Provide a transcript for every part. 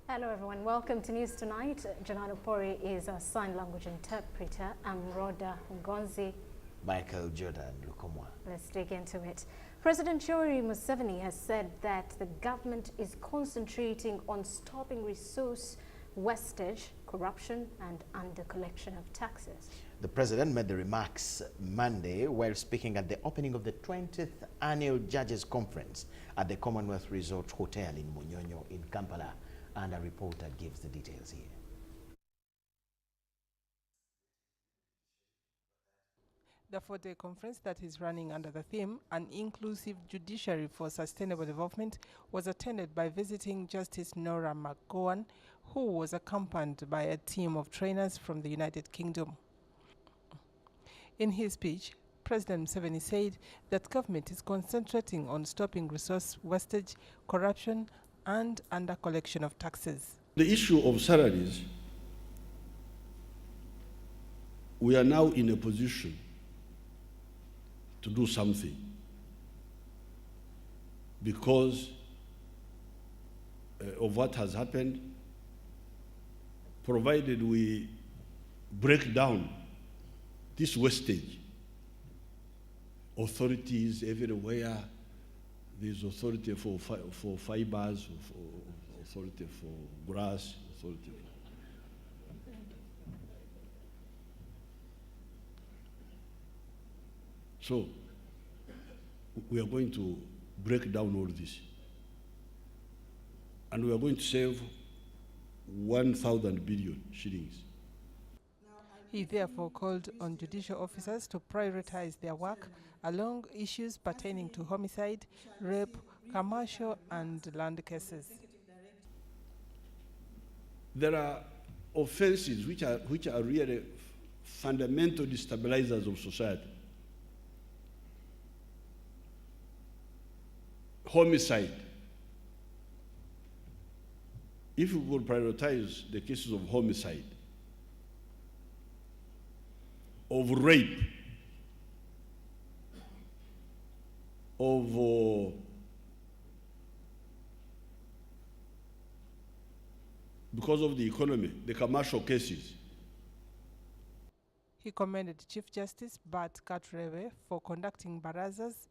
Hello everyone, welcome to News Tonight. Janano Pori is a sign language interpreter. I'm Rhoda Ngonzi. Michael Jordan Lukomwa. Let's dig into it. President Yoweri Museveni has said that the government is concentrating on stopping resource wastage, corruption and under-collection of taxes. The president made the remarks Monday while speaking at the opening of the 20th Annual Judges Conference at the Commonwealth Resort Hotel in Munyonyo in Kampala. And a reporter gives the details here. The 4-day conference that is running under the theme An Inclusive Judiciary for Sustainable Development was attended by visiting Justice Nora McGowan, who was accompanied by a team of trainers from the United Kingdom. In his speech, President Museveni said that government is concentrating on stopping resource wastage, corruption, and under collection of taxes. The issue of salaries, we are now in a position to do something because of what has happened, provided we break down this wastage. Authorities everywhere, there's authority for fibers, authority for grass, authority for... So, we are going to break down all this. And we are going to save 1,000 billion shillings. He therefore called on judicial officers to prioritize their work along issues pertaining to homicide, rape, commercial and land cases. There are offenses which are really fundamental destabilizers of society. Homicide. If we would prioritize the cases of homicide, of rape, of because of the economy, the commercial cases. He commended Chief Justice Bart Katurebe for conducting barazas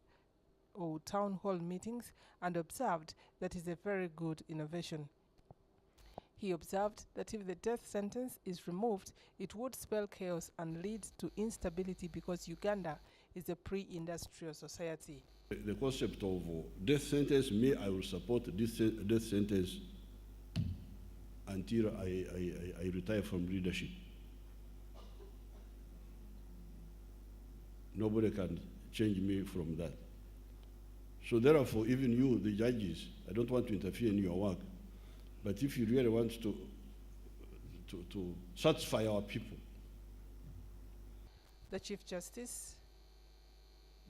or town hall meetings and observed that is a very good innovation. He observed that if the death sentence is removed, it would spell chaos and lead to instability because Uganda is a pre-industrial society. The concept of death sentence, I will support this death sentence until I retire from leadership. Nobody can change me from that. So therefore, even you, the judges, I don't want to interfere in your work. But if you really want to satisfy our people. The Chief Justice,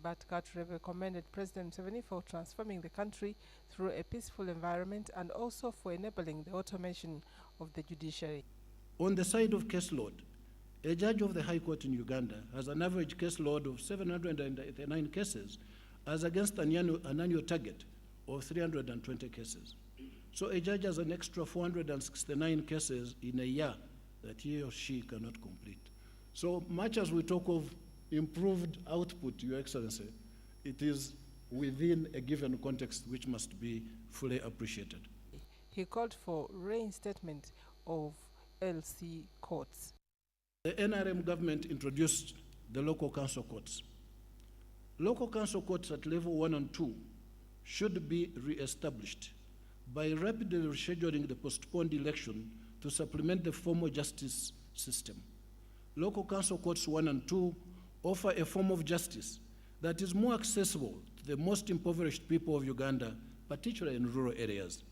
Bart Katurebe, commended President Museveni for transforming the country through a peaceful environment and also for enabling the automation of the judiciary. On the side of caseload, a judge of the High Court in Uganda has an average caseload of 789 cases as against an annual target of 320 cases. So a judge has an extra 469 cases in a year that he or she cannot complete. So much as we talk of improved output, Your Excellency, it is within a given context which must be fully appreciated. He called for reinstatement of LC courts. The NRM government introduced the local council courts. Local council courts at level 1 and 2 should be re-established by rapidly rescheduling the postponed election to supplement the formal justice system. Local council courts 1 and 2 offer a form of justice that is more accessible to the most impoverished people of Uganda, particularly in rural areas.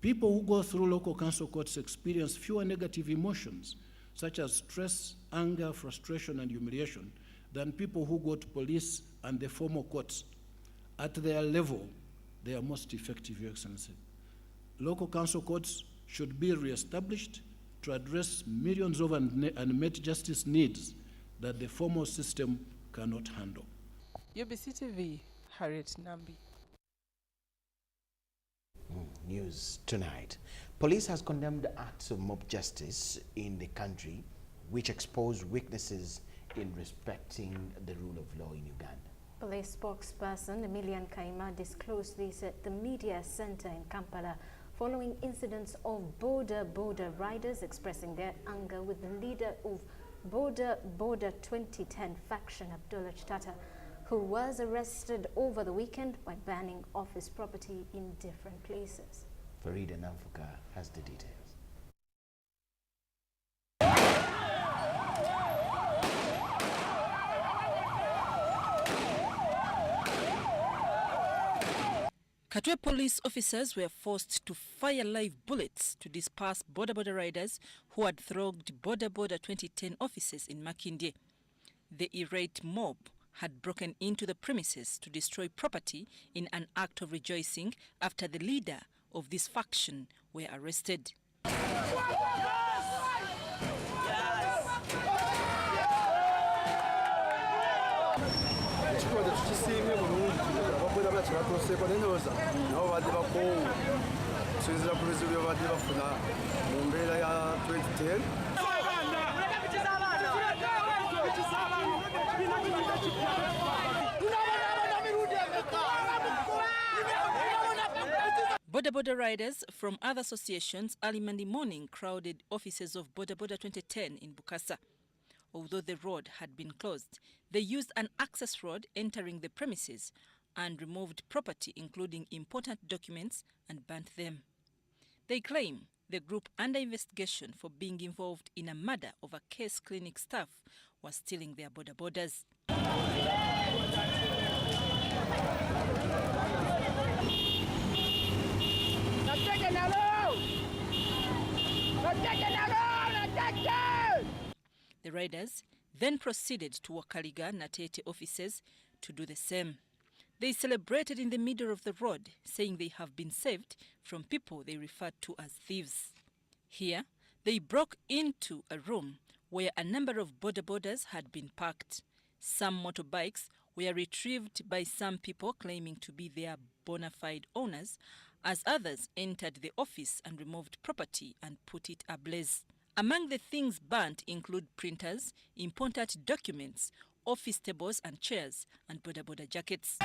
People who go through local council courts experience fewer negative emotions, such as stress, anger, frustration, and humiliation, than people who go to police and the formal courts. At their level, they are most effective, Your Excellency. Local council courts should be re-established to address millions of unmet justice needs that the formal system cannot handle. UBC TV, Harriet Nambi. News Tonight. Police has condemned acts of mob justice in the country, which expose weaknesses in respecting the rule of law in Uganda. Police spokesperson Emilian Kaima disclosed this at the media center in Kampala following incidents of bodabooda riders expressing their anger with the leader of bodabooda 2010 faction, Abdullah Chitata, who was arrested over the weekend by banning office property in different places. Farida Namfuka has the details. Katwe police officers were forced to fire live bullets to disperse bodabooda riders who had thronged bodabooda 2010 offices in Makindye. The irate mob had broken into the premises to destroy property in an act of rejoicing after the leader of this faction were arrested. Bodabooda riders from other associations early Monday morning crowded offices of Bodabooda 2010 in Bukasa. Although the road had been closed, they used an access road entering the premises and removed property including important documents and burnt them. They claim the group under investigation for being involved in a murder of a case clinic staff was stealing their bodaboodas. The riders then proceeded to Wakaliga Natete offices to do the same. They celebrated in the middle of the road, saying they have been saved from people they referred to as thieves. Here, they broke into a room where a number of bodaboodas had been parked. Some motorbikes were retrieved by some people claiming to be their bona fide owners, as others entered the office and removed property and put it ablaze. Among the things burnt include printers, important documents, office tables and chairs, and bodabooda jackets.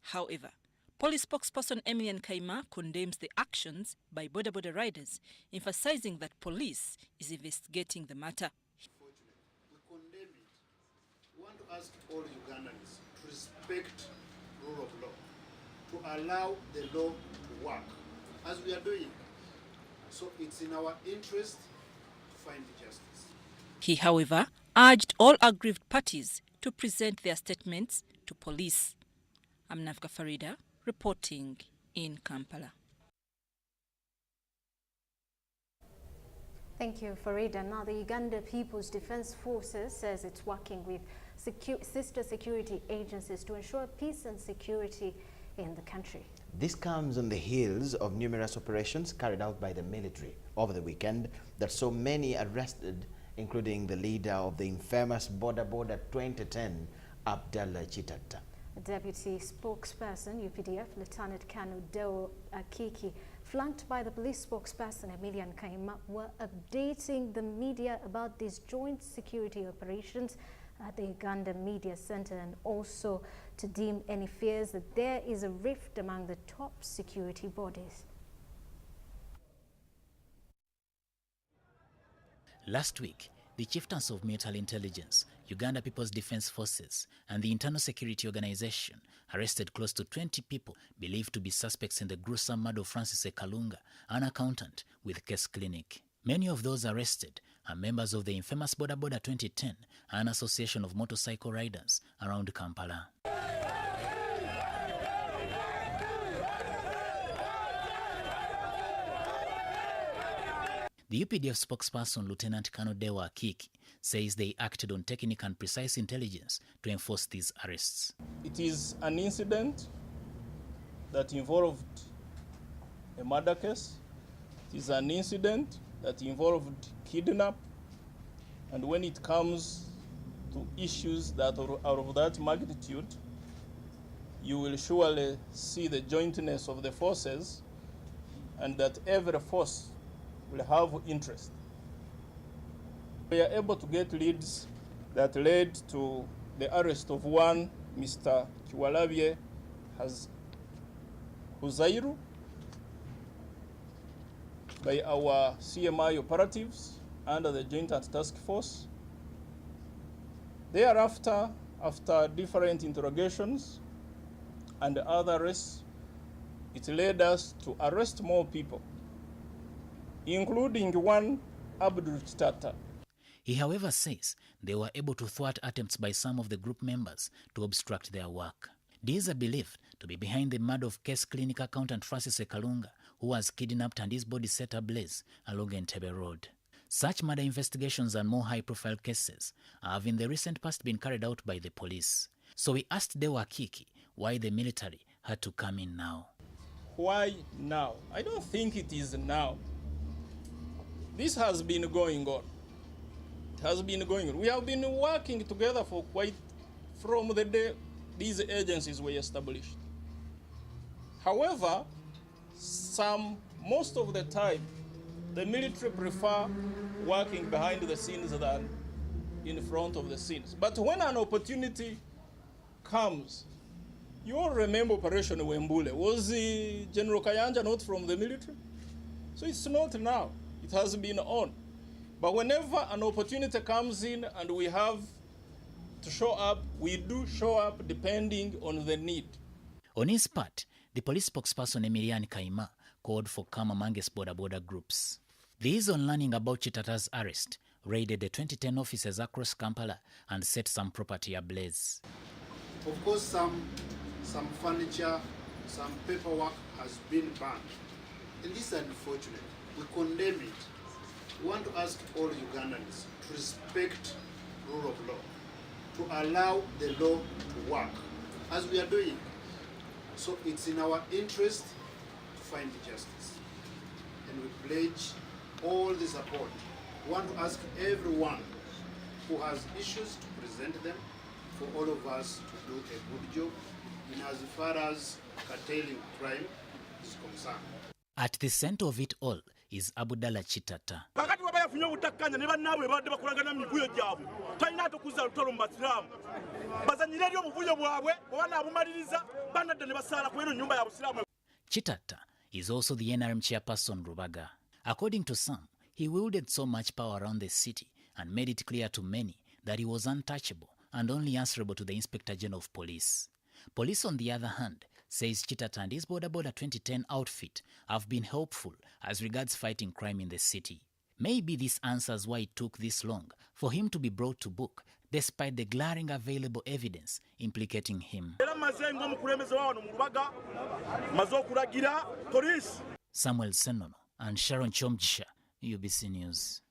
However, police spokesperson Emilian Kaima condemns the actions by bodabooda riders, emphasizing that police is investigating the matter. We condemn it. We want to ask all Ugandans to respect rule of law, to allow the law to work as we are doing. So it's in our interest to find justice. He, however, urged all aggrieved parties to present their statements to police. I'm Nafka Farida, reporting in Kampala. Thank you, Farida. Now, the Uganda People's Defense Forces says it's working with sister security agencies to ensure peace and security in the country. This comes on the heels of numerous operations carried out by the military over the weekend that saw many arrested, including the leader of the infamous bodabooda 2010, Abdullah Chitata. Deputy spokesperson, UPDF, Lieutenant Colonel Deo Akiki, flanked by the police spokesperson, Emilian Kaima, were updating the media about these joint security operations at the Uganda Media Center, and also to dim any fears that there is a rift among the top security bodies. Last week, the chieftains of military intelligence, Uganda People's Defense Forces, and the Internal Security Organization arrested close to 20 people believed to be suspects in the gruesome murder of Francis Ekalunga, an accountant with Case Clinic. Many of those arrested are members of the infamous bodabooda 2010, an association of motorcycle riders around Kampala. The UPDF spokesperson, Lieutenant Colonel Deo Akiki, says they acted on technical and precise intelligence to enforce these arrests. It is an incident that involved a murder case. It is an incident that involved kidnap. And when it comes to issues that are of that magnitude, you will surely see the jointness of the forces and that every force will have interest. We are able to get leads that led to the arrest of one Mr. Kiwalabye Huzairu by our CMI operatives under the Joint Task Force. Thereafter, after different interrogations and other arrests, it led us to arrest more people, including one Abdul Chitata. He, however, says they were able to thwart attempts by some of the group members to obstruct their work. These are believed to be behind the murder of case clinic accountant Francis Ekalunga, who was kidnapped and his body set ablaze along Entebbe Road. Such murder investigations and more high-profile cases have in the recent past been carried out by the police. So we asked Dewa Kiki why the military had to come in now. Why now? I don't think it is now. This has been going on. It has been going on. We have been working together from the day these agencies were established. However, most of the time, the military prefer working behind the scenes than in front of the scenes. But when an opportunity comes, you all remember Operation Wembule. Was General Kayanja not from the military? So it's not now. It has been on. But whenever an opportunity comes in and we have to show up, we do show up depending on the need. On his part, the police spokesperson Emilian Kaima called for calm amongst bodabooda groups. These, on learning about Chitata's arrest, raided the 2010 offices across Kampala and set some property ablaze. Of course, some furniture, some paperwork has been burned. And this is unfortunate. We condemn it. We want to ask all Ugandans to respect rule of law, to allow the law to work, as we are doing. So it's in our interest to find justice. And we pledge all the support. We want to ask everyone who has issues to present them, for all of us to do a good job in as far as curtailing crime is concerned. At the center of it all is Abdallah Chitata. Chitata is also the NRM chairperson Rubaga. According to some, he wielded so much power around the city and made it clear to many that he was untouchable and only answerable to the Inspector General of Police. Police, on the other hand, says Chitata and his bodabooda 2010 outfit have been helpful as regards fighting crime in the city. Maybe this answers why it took this long for him to be brought to book, despite the glaring available evidence implicating him. Samuel Senono and Sharon Chomjisha, UBC News.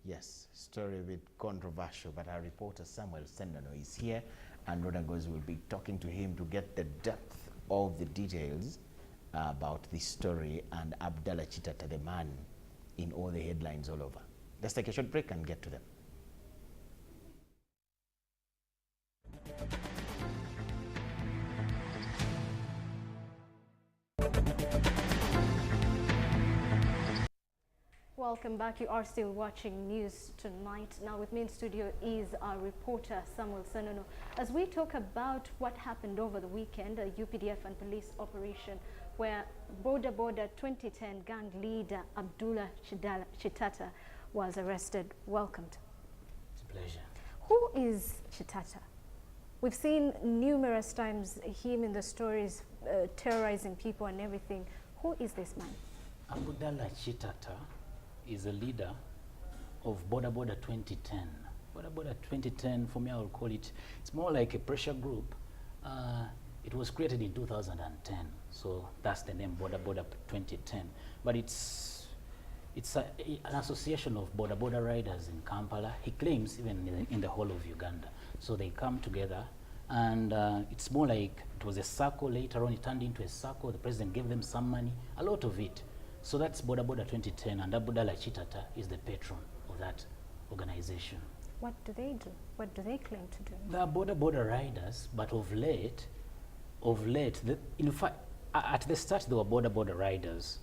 Yes, story a bit controversial, but our reporter Samuel Sendano is here, and Rodagos will be talking to him to get the depth of the details about this story and Abdallah Chitata, the man in all the headlines all over. Let's take a short break and get to them. Welcome back. You are still watching News Tonight. Now with me in studio is our reporter Samuel Senono. As we talk about what happened over the weekend, a UPDF and police operation where bodabooda 2010 gang leader Abdullah Chitata was arrested. Welcomed. It's a pleasure. Who is Chitata? We've seen numerous times him in the stories terrorizing people and everything. Who is this man? Abdullah Chitata is a leader of bodabooda 2010. Bodabooda 2010, for me, I will call it, it's more like a pressure group. It was created in 2010, so that's the name, bodabooda 2010. But it's an association of bodabooda riders in Kampala. He claims even in the whole of Uganda. So they come together, and it's more like it was a circle. Later on, it turned into a circle. The president gave them some money, a lot of it. So that's Boda Boda 2010, and Abdallah Chitata is the patron of that organization. What do they do? What do they claim to do? They are Boda riders, but of late, in fact, at the start they were Boda riders,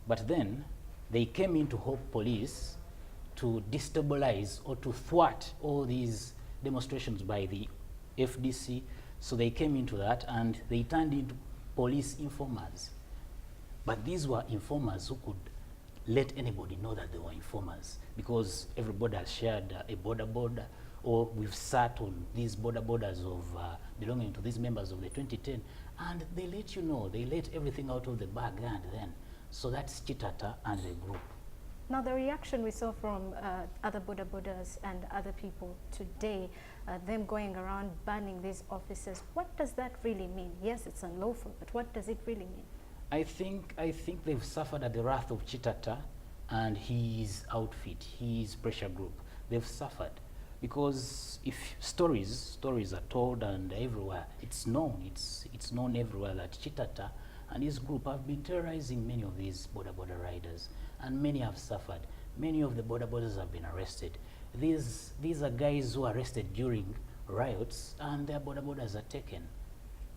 but then they came in to help police to destabilize or to thwart all these demonstrations by the FDC. So they came into that and they turned into police informers. But these were informers who could let anybody know that they were informers, because everybody has shared a boda, or we've sat on these bodas of belonging to these members of the 2010, and they let you know, they let everything out of the bag and then. So that's Chitata and the group. Now the reaction we saw from other bodas and other people today, them going around banning these offices, what does that really mean? Yes, it's unlawful, but what does it really mean? I think they've suffered at the wrath of Chitata and his outfit, his pressure group. They've suffered because if stories are told and everywhere, it's known everywhere that Chitata and his group have been terrorizing many of these boda riders, and many have suffered. Many of the bodas have been arrested. These are guys who are arrested during riots, and their bodas are taken.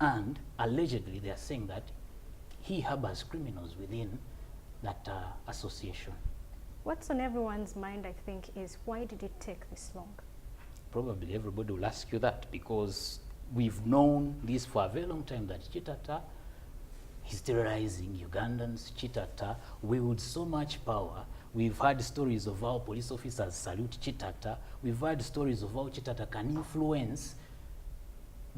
And allegedly, they are saying that he harbors criminals within that association. What's on everyone's mind, I think, is why did it take this long? Probably everybody will ask you that, because we've known this for a very long time, that Chitata is terrorizing Ugandans. Chitata wields so much power. We've heard stories of how police officers salute Chitata. We've heard stories of how Chitata can influence,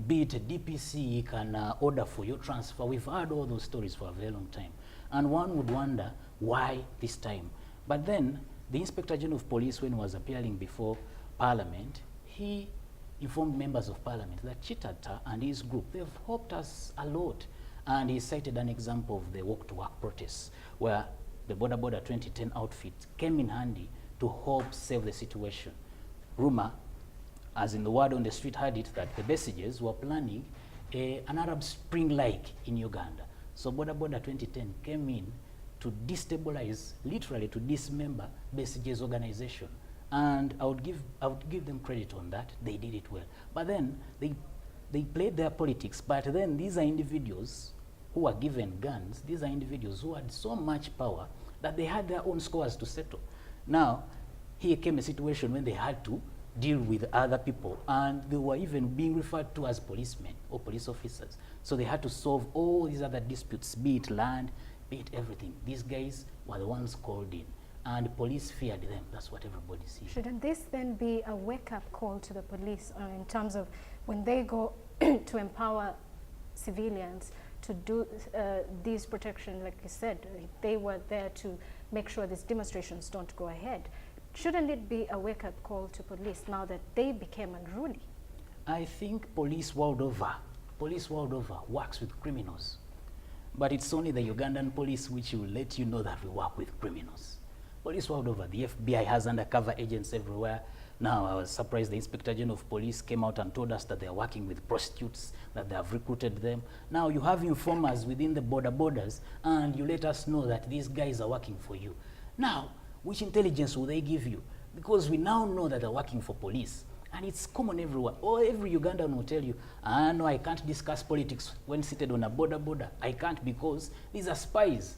be it a DPC, can order for your transfer. We've heard all those stories for a very long time. And one would wonder why this time. But then the Inspector General of Police, when he was appearing before Parliament, he informed members of Parliament that Chitata and his group, they've helped us a lot. And he cited an example of the walk-to-work protests, where the Boda 2010 outfit came in handy to help save the situation. Rumor, as in the word on the street had it, that the Besigye's were planning an Arab Spring-like in Uganda. So Boda 2010 came in to destabilize, literally to dismember Besigye's organization. And I would give them credit on that. They did it well. But then they played their politics. But then these are individuals who were given guns. These are individuals who had so much power that they had their own scores to settle. Now, here came a situation when they had to deal with other people, and they were even being referred to as policemen or police officers. So they had to solve all these other disputes, be it land, be it everything. These guys were the ones called in, and police feared them. That's what everybody sees. Shouldn't this then be a wake-up call to the police in terms of when they go to empower civilians to do these protection, like you said, they were there to make sure these demonstrations don't go ahead. Shouldn't it be a wake-up call to police now that they became unruly? I think police world over works with criminals. But it's only the Ugandan police which will let you know that we work with criminals. Police world over, the FBI has undercover agents everywhere. Now, I was surprised the Inspector General of Police came out and told us that they are working with prostitutes, that they have recruited them. Now, you have informers within the bodas, and you let us know that these guys are working for you. Now, which intelligence will they give you? Because we now know that they're working for police. And it's common everywhere. Or every Ugandan will tell you, no, I can't discuss politics when seated on a boda. I can't, because these are spies.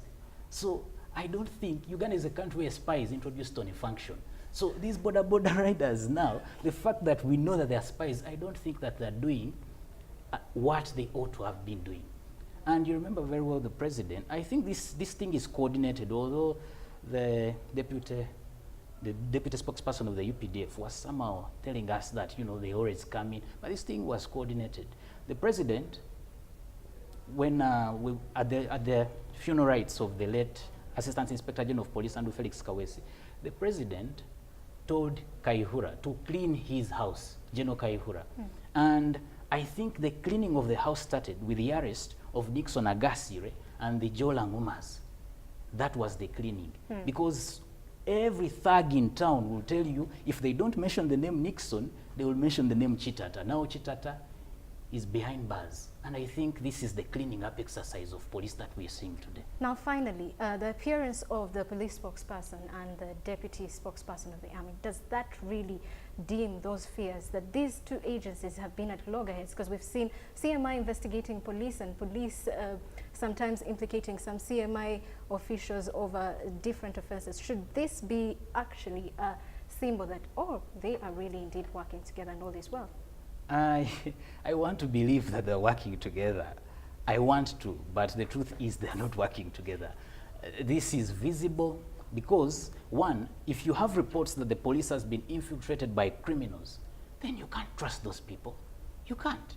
So I don't think Uganda is a country where spies introduced on a function. So these boda riders now, the fact that we know that they are spies, I don't think that they're doing what they ought to have been doing. And you remember very well the president. I think this thing is coordinated, although the deputy spokesperson of the UPDF was somehow telling us that, you know, they always come in, but this thing was coordinated. The president, when at the funeral rites of the late Assistant Inspector General of Police, Andrew Felix Kawesi, the president told Kaihura to clean his house, General Kaihura. And I think the cleaning of the house started with the arrest of Nixon Agasire and the Joe Langumas. That was the cleaning. Because every thug in town will tell you, if they don't mention the name Nixon, they will mention the name Chitata. Now Chitata is behind bars. And I think this is the cleaning up exercise of police that we are seeing today. Now, finally, the appearance of the police spokesperson and the deputy spokesperson of the army, does that really dim those fears that these two agencies have been at loggerheads? Because we've seen CMI investigating police and police sometimes implicating some CMI officials over different offenses. Should this be actually a symbol that, oh, they are really indeed working together and all is well? I want to believe that they're working together. I want to, but the truth is they're not working together. This is visible because, one, if you have reports that the police has been infiltrated by criminals, then you can't trust those people. You can't.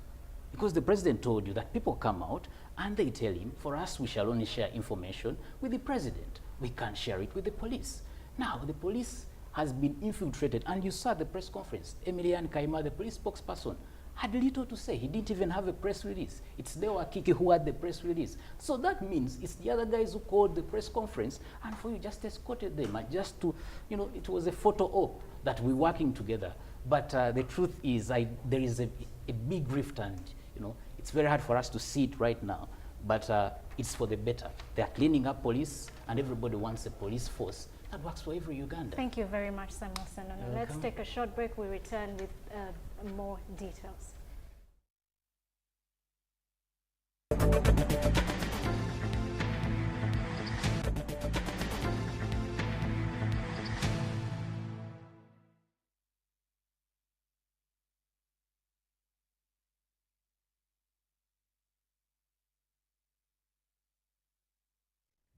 Because the president told you that people come out and they tell him, for us, we shall only share information with the president. We can't share it with the police. Now, the police has been infiltrated, and you saw at the press conference, Emilian Kaima, the police spokesperson, had little to say. He didn't even have a press release. It's Dewa Kiki who had the press release. So that means it's the other guys who called the press conference, and for you just escorted them, and just to, you know, it was a photo op that we're working together. But the truth is, there is a big rift, and you know, it's very hard for us to see it right now. But it's for the better. They're cleaning up police, and everybody wants a police force that works for every Uganda. Thank you very much, Samuel Senono. Let's take a short break. We return with more details.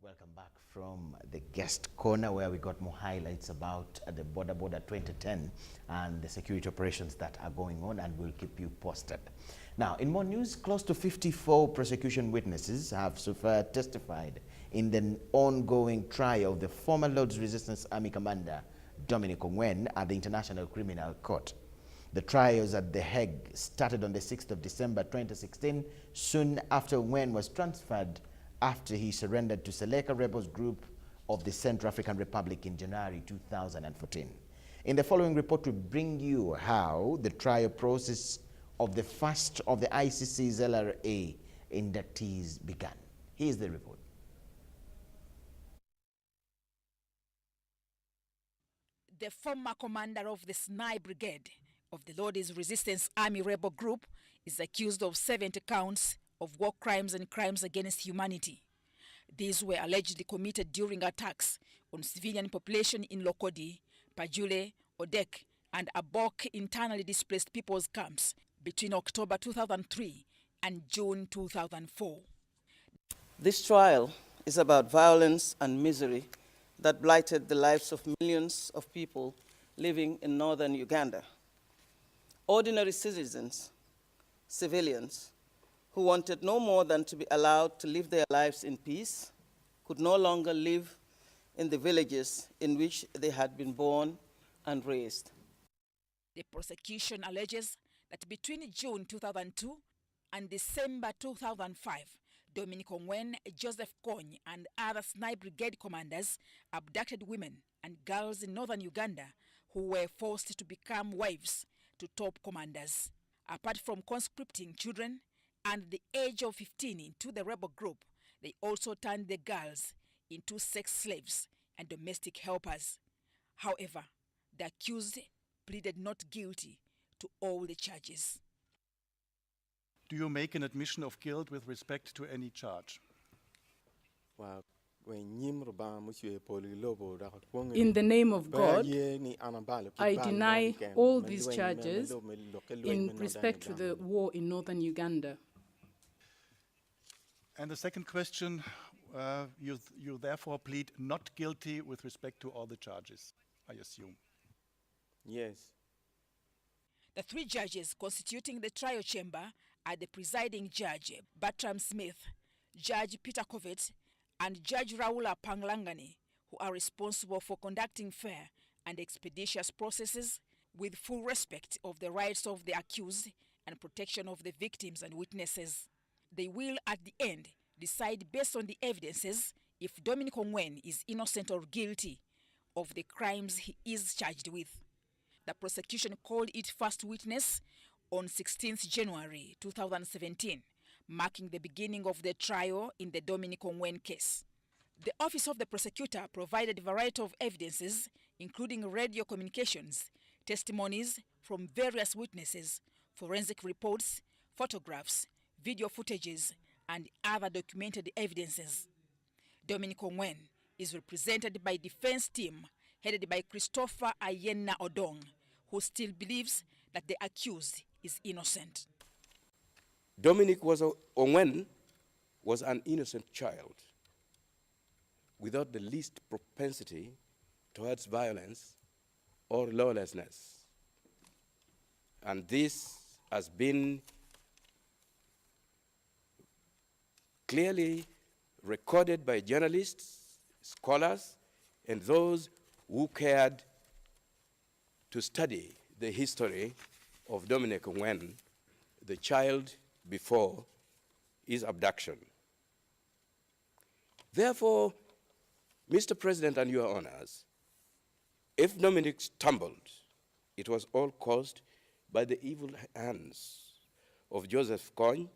Welcome back from the guest corner, where we got more highlights about the bodabooda 2010 and the security operations that are going on, and we'll keep you posted. Now, in more news, close to 54 prosecution witnesses have so far testified in the ongoing trial of the former Lord's Resistance Army commander Dominic Ongwen at the International Criminal Court. The trials at The Hague started on the 6th of December 2016, soon after Ongwen was transferred after he surrendered to Seleka rebels group of the Central African Republic in January 2014. In the following report, we bring you how the trial process of the first of the ICC's LRA inductees began. Here's the report. The former commander of the Snai Brigade of the Lord's Resistance Army rebel group is accused of 70 counts of war crimes and crimes against humanity. These were allegedly committed during attacks on civilian population in Lokodi, Pajule, Odek, and Abok internally displaced people's camps between October 2003 and June 2004. This trial is about violence and misery that blighted the lives of millions of people living in northern Uganda. Ordinary citizens, civilians, who wanted no more than to be allowed to live their lives in peace, could no longer live in the villages in which they had been born and raised. The prosecution alleges that between June 2002 and December 2005, Dominic Ongwen, Joseph Kony, and other Snai Brigade commanders abducted women and girls in northern Uganda who were forced to become wives to top commanders. Apart from conscripting children and the age of 15 into the rebel group, they also turned the girls into sex slaves and domestic helpers. However, the accused pleaded not guilty to all the charges. Do you make an admission of guilt with respect to any charge? In the name of God, I deny all these charges in respect to the war in northern Uganda. And the second question, you therefore plead not guilty with respect to all the charges, I assume. Yes. The three judges constituting the trial chamber are the presiding judge, Bertram Smith, Judge Peter Kovet, and Judge Raula Panglangani, who are responsible for conducting fair and expeditious processes with full respect of the rights of the accused and protection of the victims and witnesses. They will, at the end, decide based on the evidences if Dominic Ongwen is innocent or guilty of the crimes he is charged with. The prosecution called its first witness on 16th January 2017, marking the beginning of the trial in the Dominic Ongwen case. The Office of the Prosecutor provided a variety of evidences, including radio communications, testimonies from various witnesses, forensic reports, photographs, video footages, and other documented evidences. Dominic Ongwen is represented by defense team headed by Christopher Ayena Odong, who still believes that the accused is innocent. Dominic Ongwen was an innocent child without the least propensity towards violence or lawlessness. And this has been clearly recorded by journalists, scholars, and those who cared to study the history of Dominic Ongwen, the child before his abduction. Therefore, Mr. President and Your Honors, if Dominic stumbled, it was all caused by the evil hands of Joseph Kony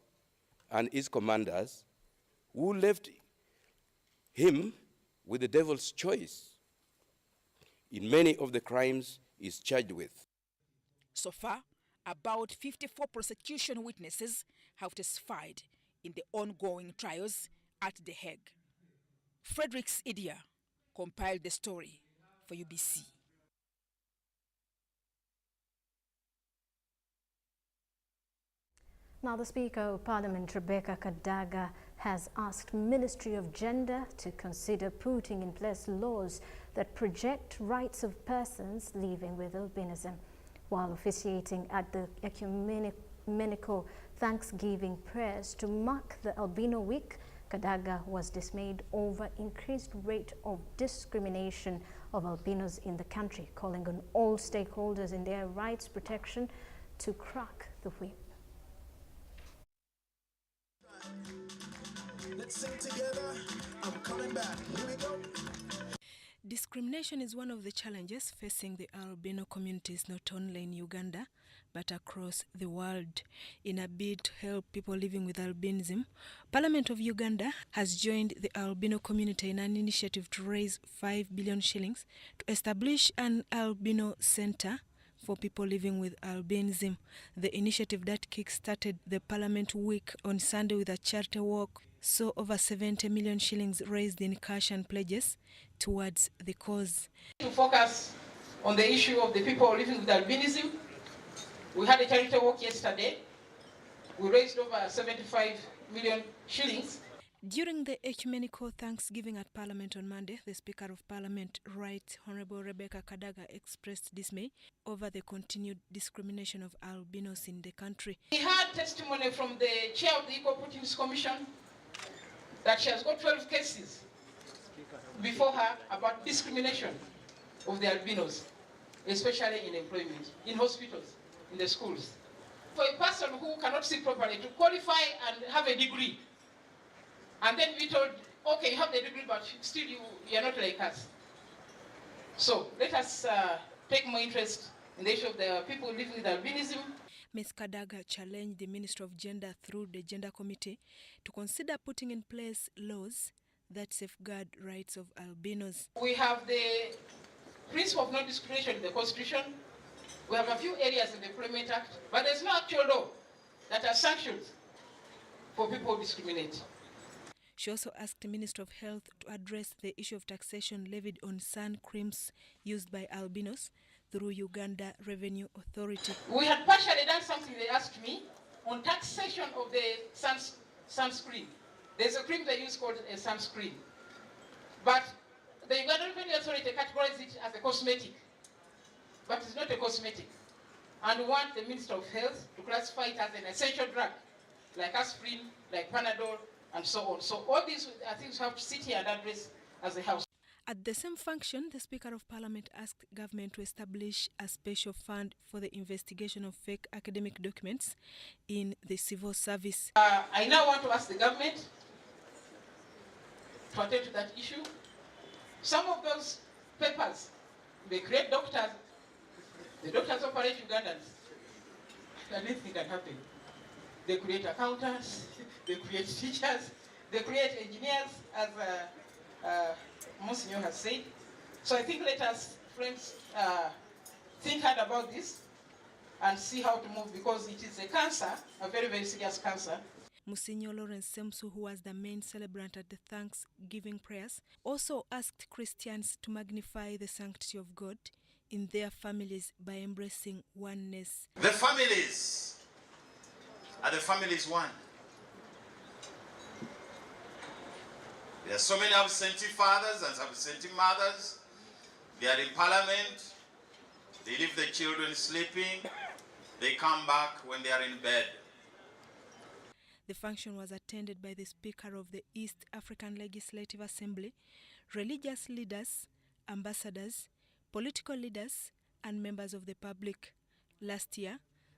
and his commanders, who left him with the devil's choice in many of the crimes he's charged with. So far, about 54 prosecution witnesses have testified in the ongoing trials at The Hague. Fredericks Idia compiled the story for UBC. Now, the Speaker of Parliament, Rebecca Kadaga, has asked Ministry of Gender to consider putting in place laws that project rights of persons living with albinism. While officiating at the ecumenical Thanksgiving prayers to mark the Albino Week, Kadaga was dismayed over increased rate of discrimination of albinos in the country, calling on all stakeholders in their rights protection to crack the whip. Let's sing together. I'm coming back. Here we go. Discrimination is one of the challenges facing the albino communities not only in Uganda but across the world. In a bid to help people living with albinism, Parliament of Uganda has joined the albino community in an initiative to raise 5 billion shillings to establish an albino center for people living with albinism. The initiative that kick-started the Parliament Week on Sunday with a charity walk saw over 70 million shillings raised in cash and pledges towards the cause. To focus on the issue of the people living with albinism, we had a charity walk yesterday. We raised over 75 million shillings. During the ecumenical Thanksgiving at Parliament on Monday, the Speaker of Parliament, Right Honourable Rebecca Kadaga, expressed dismay over the continued discrimination of albinos in the country. We had testimony from the chair of the Equal Opportunities Commission that she has got 12 cases before her about discrimination of the albinos, especially in employment, in hospitals, in the schools. For a person who cannot see properly to qualify and have a degree, and then we told, okay, you have the degree, but still you are not like us. So let us take more interest in the issue of the people living with albinism. Ms. Kadaga challenged the Minister of Gender through the Gender Committee to consider putting in place laws that safeguard rights of albinos. We have the principle of non-discrimination in the Constitution. We have a few areas in the Employment Act, but there's no actual law that has sanctions for people who discriminate. She also asked the Minister of Health to address the issue of taxation levied on sun creams used by albinos through Uganda Revenue Authority. We had partially done something they asked me on taxation of the sunscreen. There's a cream they use called a sunscreen. But the Uganda Revenue Authority categorizes it as a cosmetic. But it's not a cosmetic. And we want the Minister of Health to classify it as an essential drug, like aspirin, like Panadol, and so on. So all these are things we have to sit here and address as a House. At the same function, the Speaker of Parliament asked government to establish a special fund for the investigation of fake academic documents in the civil service. I now want to ask the government to attend to that issue. Some of those papers, they create doctors. The doctors operate Ugandans. anything can happen. They create accountants, they create teachers, they create engineers, as Monsignor has said. So I think let us, friends, think hard about this and see how to move, because it is a cancer, a very, very serious cancer. Monsignor Lawrence Semsu, who was the main celebrant at the Thanksgiving prayers, also asked Christians to magnify the sanctity of God in their families by embracing oneness. The families are the families one. There are so many absentee fathers and absentee mothers. They are in parliament. They leave the children sleeping. They come back when they are in bed. The function was attended by the Speaker of the East African Legislative Assembly, religious leaders, ambassadors, political leaders, and members of the public. Last year,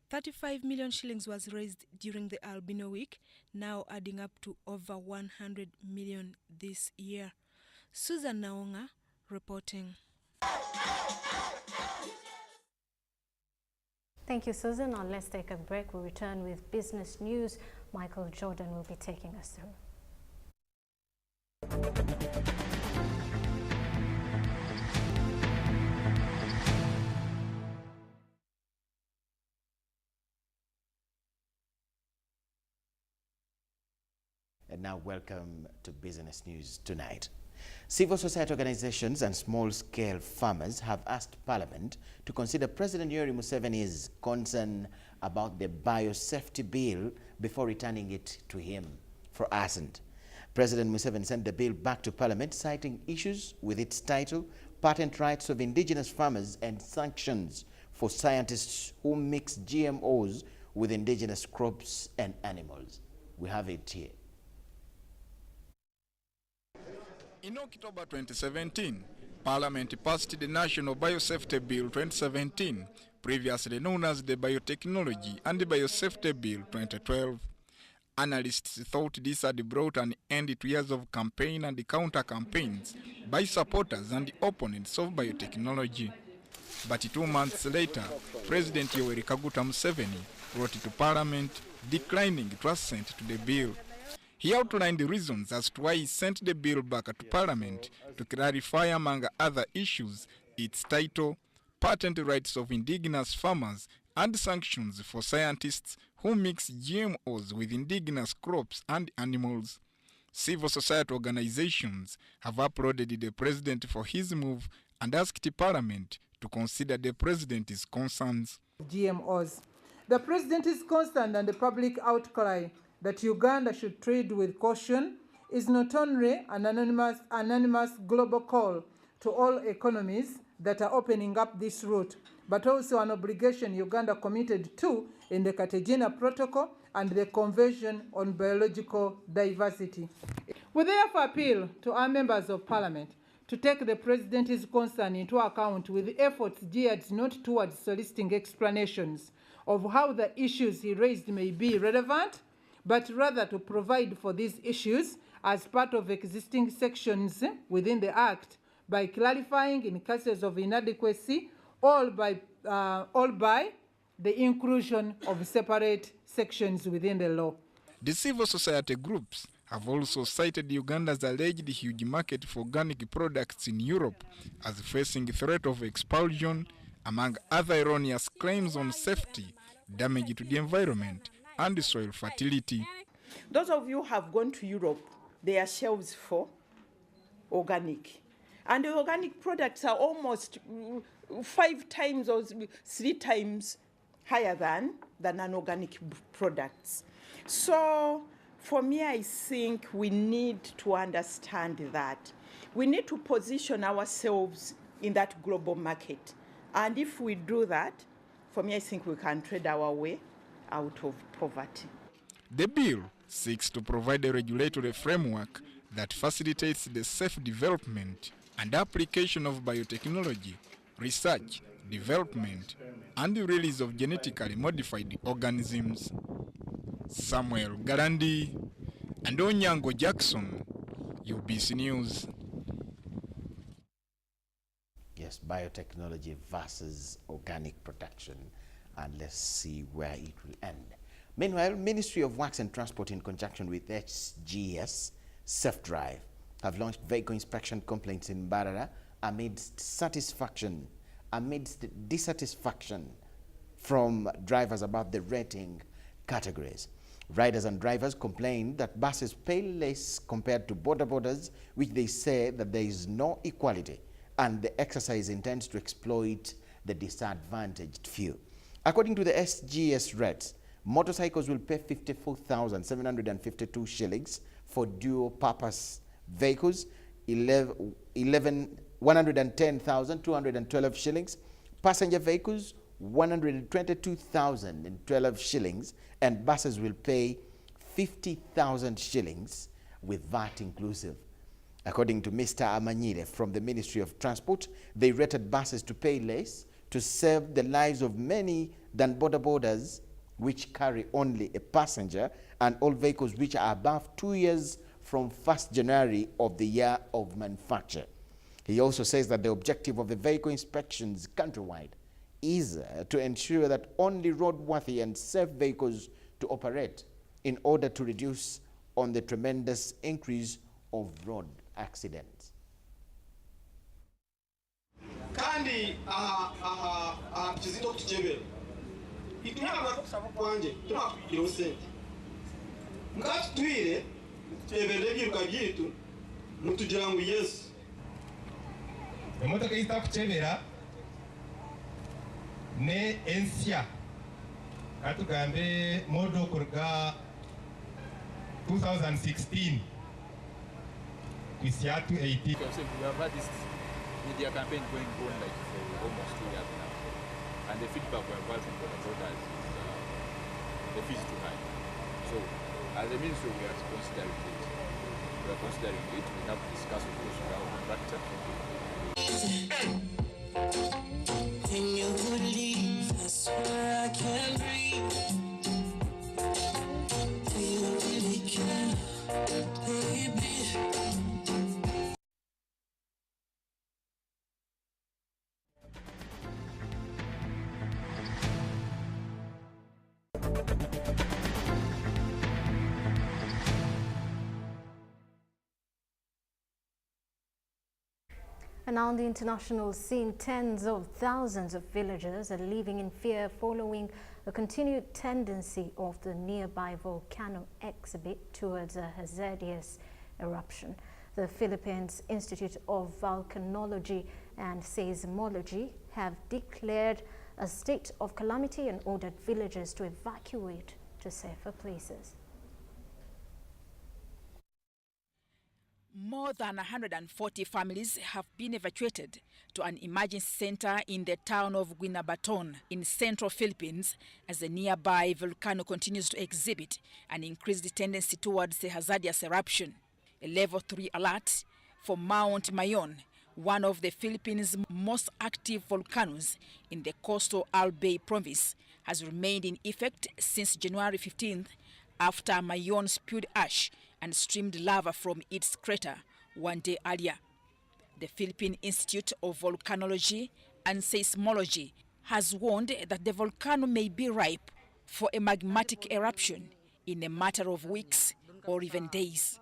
35 million shillings was raised during the Albino Week, now adding up to over 100 million this year. Susan Naonga reporting. Thank you, Susan. Now let's take a break. We'll return with business news. Michael Jordan will be taking us through. And now welcome to business news tonight. Civil society organizations and small-scale farmers have asked Parliament to consider President Yoweri Museveni's concern about the biosafety bill before returning it to him for assent. President Museveni sent the bill back to Parliament, citing issues with its title, Patent Rights of Indigenous Farmers and Sanctions for Scientists Who Mix GMOs with Indigenous Crops and Animals. We have it here. In October 2017, Parliament passed the National Biosafety Bill 2017, previously known as the Biotechnology and the Biosafety Bill 2012. Analysts thought this had brought an end to years of campaign and counter-campaigns by supporters and opponents of biotechnology. But 2 months later, President Yoweri Kaguta Museveni wrote to Parliament declining to assent to the bill. He outlined the reasons as to why he sent the bill back to Parliament to clarify, among other issues, its title, Patent Rights of Indigenous Farmers and Sanctions for Scientists Who Mix GMOs with Indigenous Crops and Animals. Civil society organizations have applauded the President for his move and asked Parliament to consider the President's concerns. GMOs. The President is concerned, and the public outcry that Uganda should tread with caution is not only an anonymous global call to all economies that are opening up this route, but also an obligation Uganda committed to in the Cartagena Protocol and the Convention on Biological Diversity. We therefore appeal to our members of Parliament to take the President's concern into account with efforts geared not towards soliciting explanations of how the issues he raised may be relevant, but rather to provide for these issues as part of existing sections within the Act by clarifying in cases of inadequacy or by the inclusion of separate sections within the law. The civil society groups have also cited Uganda's alleged huge market for organic products in Europe as facing threat of expulsion, among other erroneous claims on safety, damage to the environment, and soil fertility. Those of you who have gone to Europe, there are shelves for organic. And the organic products are almost 5 times or 3 times higher than the non-organic products. So for me, I think we need to understand that. We need to position ourselves in that global market. And if we do that, for me, I think we can trade our way out of poverty. The bill seeks to provide a regulatory framework that facilitates the safe development and application of biotechnology, research, development, and the release of genetically modified organisms. Samuel Garandi and Onyango Jackson, UBC News. Yes, biotechnology versus organic production and let's see where it will end. Meanwhile, Ministry of Works and Transport in conjunction with SGS Safe Drive have launched vehicle inspection complaints in Mbarara amidst dissatisfaction from drivers about the rating categories. Riders and drivers complained that buses pay less compared to bodaboodas, which they say that there is no equality, and the exercise intends to exploit the disadvantaged few. According to the SGS rates, motorcycles will pay 54,752 shillings for dual-purpose vehicles, 110,212 shillings, passenger vehicles 122,012 shillings, and buses will pay 50,000 shillings with VAT inclusive. According to Mr. Amanyire from the Ministry of Transport, they rated buses to pay less to save the lives of many than bodaboodas, which carry only a passenger, and all vehicles which are above 2 years from 1st January of the year of manufacture. He also says that the objective of the vehicle inspections countrywide is to ensure that only roadworthy and safe vehicles to operate in order to reduce on the tremendous increase of road accidents. Kandi kizito tuchebera itumana kusaba kwanje tunakugira usente mukatwire tebere byiruka byitu mutugira ngo Yesu emotoka itakuchebera ne ensia katugambe modo kurga 2016 kwisiatu 18. We have had this media campaign going on like for almost 2 years now, and the feedback we have got from the voters is the fees too high. So as a ministry we are considering it. We have to discuss with our contractor. When you leave, I swear I can't breathe. Do you really care, baby? And on the international scene, tens of thousands of villagers are living in fear following a continued tendency of the nearby volcano exhibit towards a hazardous eruption. The Philippines Institute of Volcanology and Seismology have declared a state of calamity and ordered villagers to evacuate to safer places. More than 140 families have been evacuated to an emergency center in the town of Guinabaton in central Philippines as the nearby volcano continues to exhibit an increased tendency towards a hazardous eruption. A level 3 alert for Mount Mayon, one of the Philippines' most active volcanoes in the coastal Albay province, has remained in effect since January 15th after Mayon spewed ash and streamed lava from its crater 1 day earlier. The Philippine Institute of Volcanology and Seismology has warned that the volcano may be ripe for a magmatic eruption in a matter of weeks or even days.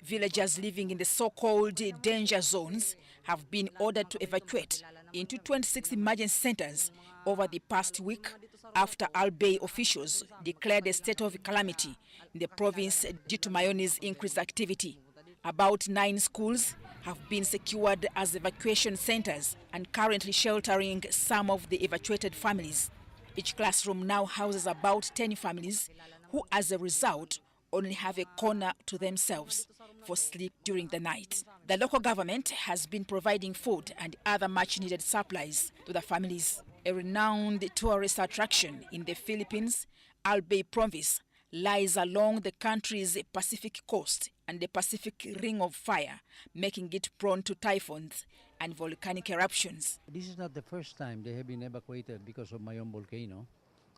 Villagers living in the so-called danger zones have been ordered to evacuate into 26 emergency centers over the past week after Albay officials declared a state of calamity in the province due to Mayon's increased activity. About 9 schools have been secured as evacuation centers and currently sheltering some of the evacuated families. Each classroom now houses about 10 families who, as a result, only have a corner to themselves for sleep during the night. The local government has been providing food and other much-needed supplies to the families. A renowned tourist attraction in the Philippines, Albay province, lies along the country's Pacific coast and the Pacific Ring of Fire, making it prone to typhoons and volcanic eruptions. This is not the first time they have been evacuated because of Mayon volcano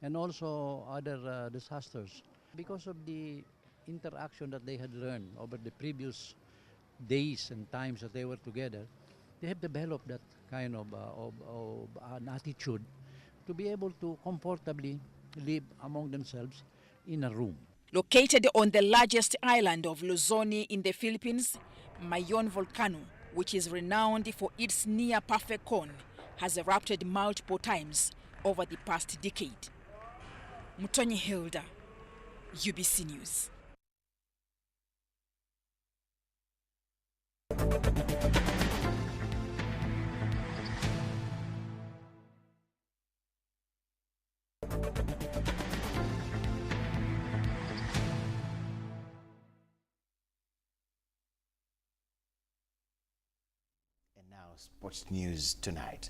and also other disasters. Because of the interaction that they had learned over the previous days and times that they were together, they have developed that kind of an attitude to be able to comfortably live among themselves in a room. Located on the largest island of Luzon in the Philippines, Mayon volcano, which is renowned for its near-perfect cone, has erupted multiple times over the past decade. Mutonyi Hilda, UBC News. Sports news tonight.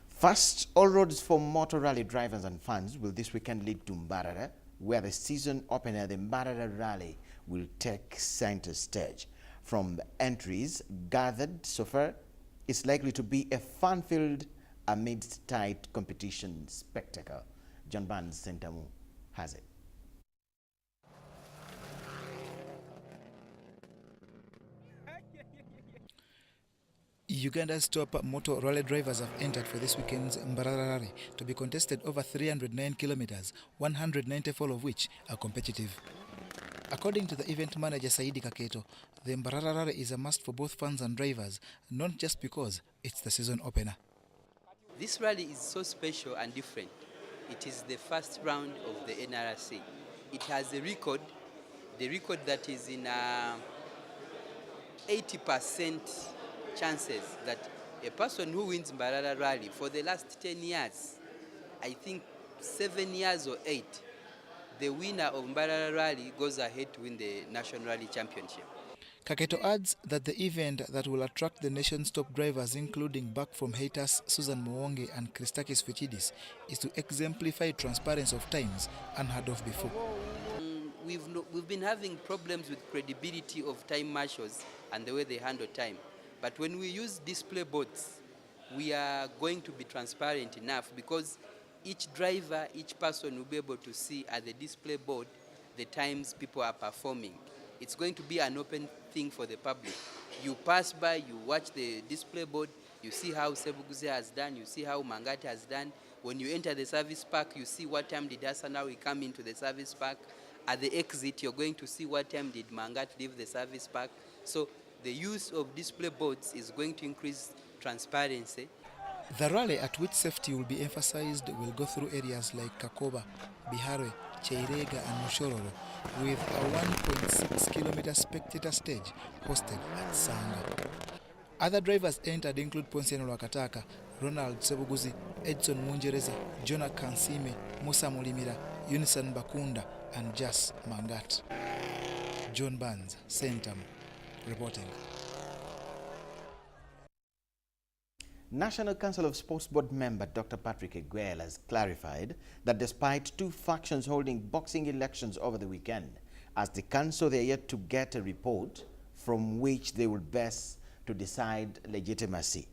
First, all roads for motor rally drivers and fans will this weekend lead to Mbarara, where the season opener, the Mbarara Rally, will take center stage. From the entries gathered so far, it's likely to be a fun-filled amidst tight competition spectacle. John Barnes Sentamu has it. Uganda's top motor rally drivers have entered for this weekend's Mbarara Rally to be contested over 309 kilometers, 194 of which are competitive. According to the event manager Saidi Kaketo, the Mbarara Rally is a must for both fans and drivers, not just because it's the season opener. This rally is so special and different. It is the first round of the NRC. It has a record, the record that is in 80% chances that a person who wins Mbarara Rally for the last 10 years, I think 7 years or 8, the winner of Mbarara Rally goes ahead to win the National Rally Championship. Kaketo adds that the event that will attract the nation's top drivers, including back from haters Susan Mwonge and Christakis Fechidis, is to exemplify transparency of times unheard of before. We've been having problems with credibility of time marshals and the way they handle time. But when we use display boards, we are going to be transparent enough because each driver, each person will be able to see at the display board the times people are performing. It's going to be an open thing for the public. You pass by, you watch the display board, you see how Sebuguze has done, you see how Mangati has done. When you enter the service park, you see what time did Hasanawi come into the service park. At the exit, you're going to see what time did Mangati leave the service park. So the use of display boards is going to increase transparency. The rally, at which safety will be emphasized, will go through areas like Kakoba, Bihare, Cheirega and Moshororo, with a 1.6-kilometer spectator stage hosted at Sanga. Other drivers entered include Ponsiano Wakataka, Ronald Sebuguzi, Edson Munjereza, Jonah Kansime, Musa Mulimira, Unison Bakunda, and Jas Mangat. John Barnes, Centum, reporting. National Council of Sports Board member Dr. Patrick Eguel has clarified that despite two factions holding boxing elections over the weekend, as the council they are yet to get a report from which they will best to decide legitimacy.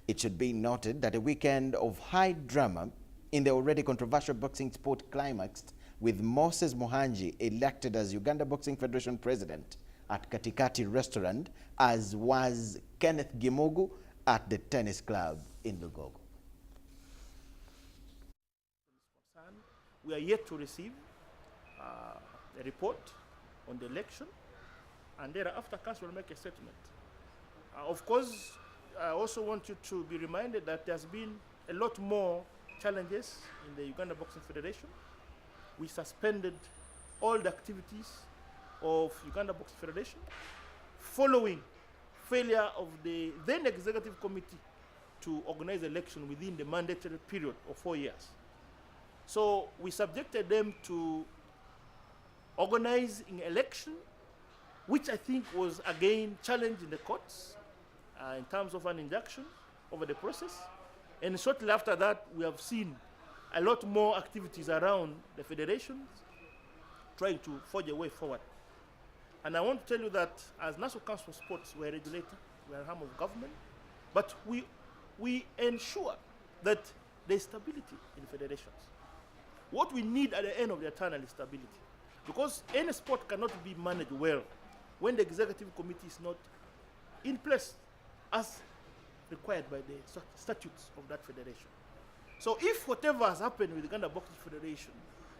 It should be noted that a weekend of high drama in the already controversial boxing sport climaxed with Moses Mohanji elected as Uganda Boxing Federation president at Katikati Restaurant, as was Kenneth Gimogu at the tennis club in Lugogo. We are yet to receive a report on the election, and thereafter council will make a statement. Of course, I also want you to be reminded that there's been a lot more challenges in the Uganda Boxing Federation. We suspended all the activities of Uganda Boxing Federation following failure of the then executive committee to organize election within the mandatory period of 4 years. So we subjected them to organizing election, which I think was again challenged in the courts in terms of an injunction over the process. And shortly after that, we have seen a lot more activities around the federations trying to forge a way forward. And I want to tell you that as National Council of Sports, we're a regulator, we're an arm of government, but we ensure that there's stability in federations. What we need at the end of the tunnel is stability, because any sport cannot be managed well when the executive committee is not in place as required by the statutes of that federation. So if whatever has happened with the Uganda Boxing Federation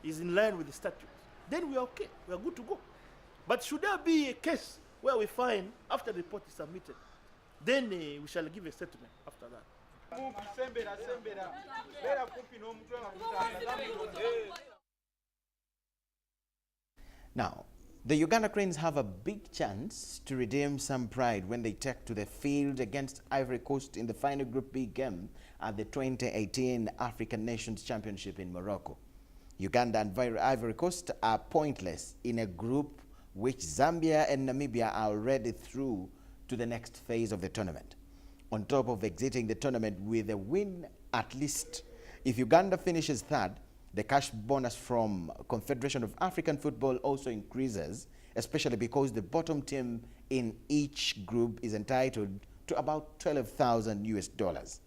is in line with the statute, then we are okay, we are good to go. But should there be a case where we find after the report is submitted, then we shall give a statement after that. Now, the Uganda Cranes have a big chance to redeem some pride when they take to the field against Ivory Coast in the final Group B game at the 2018 African Nations Championship in Morocco. Uganda and Ivory Coast are pointless in a group which Zambia and Namibia are already through to the next phase of the tournament. On top of exiting the tournament with a win at least, if Uganda finishes third, the cash bonus from Confederation of African Football also increases, especially because the bottom team in each group is entitled to about $12,000.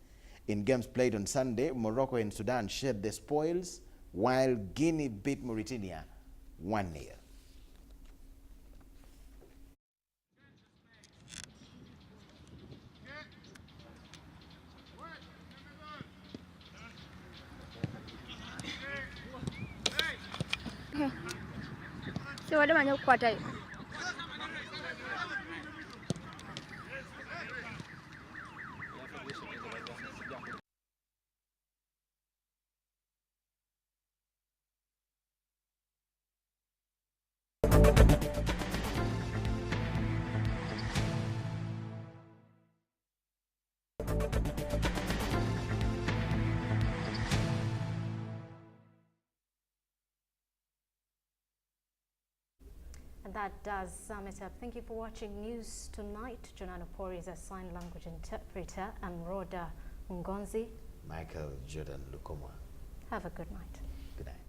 In games played on Sunday, Morocco and Sudan shared the spoils, while Guinea beat Mauritania 1-0. So what am I quarter? And that does sum it up. Thank you for watching News Tonight. Jonano Pori is a sign language interpreter. I'm Rhoda Ngonzi. Michael Jordan Lukomwa. Have a good night. Good night.